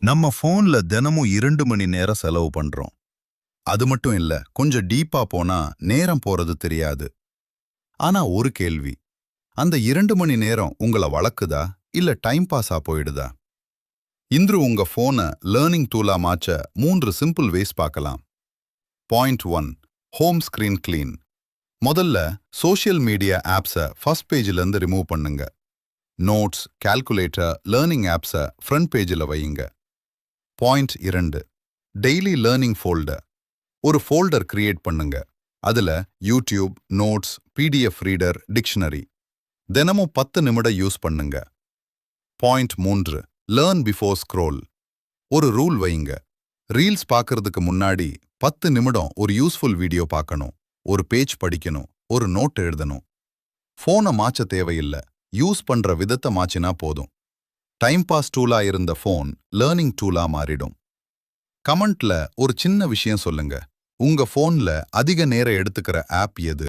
நம்ம போன்ல தினமும் 2 மணி நேரம் செலவு பண்றோம். அது மட்டும் இல்ல, கொஞ்சம் டீப்பா போனா நேரம் போறது தெரியாது. ஆனா ஒரு கேள்வி, அந்த 2 மணி நேரம் உங்கள வளக்குதா இல்ல டைம் பாஸா போயிடுதா? இன்று உங்க போன லேர்னிங் டூலா மாற்ற 3 சிம்பிள் வேஸ் பார்க்கலாம். Point 1, home screen clean. முதல்ல சோஷியல் மீடியா ஆப்ஸை ஃபர்ஸ்ட் பேஜ்ல இருந்து ரிமூவ் பண்ணுங்க. நோட்ஸ், கால்குலேட்டர், லேர்னிங் ஆப்ஸை ஃப்ரண்ட் பேஜில் வையுங்க. Point 2, daily learning folder. ஒரு ஃபோல்டர் கிரியேட் பண்ணுங்க. அதுல YouTube, notes, PDF reader, dictionary தினமும் 10 நிமிடம் யூஸ் பண்ணுங்க. Point 3, learn before scroll. ஒரு ரூல் வையுங்க. ரீல்ஸ் பார்க்கறதுக்கு முன்னாடி 10 நிமிடம் ஒரு யூஸ்ஃபுல் வீடியோ பார்க்கணும், ஒரு பேஜ் படிக்கணும், ஒரு நோட் எழுதணும். ஃபோனை மாற்ற தேவையில்லை, யூஸ் பண்ற விதத்தை மாற்றினா போதும். டைம் பாஸ் டூலா இருந்த ஃபோன் லேர்னிங் டூலா மாறிடும். கமெண்ட்ல ஒரு சின்ன விஷயம் சொல்லுங்க. உங்க போன்ல அதிக நேரம் எடுத்துக்கிற ஆப் எது?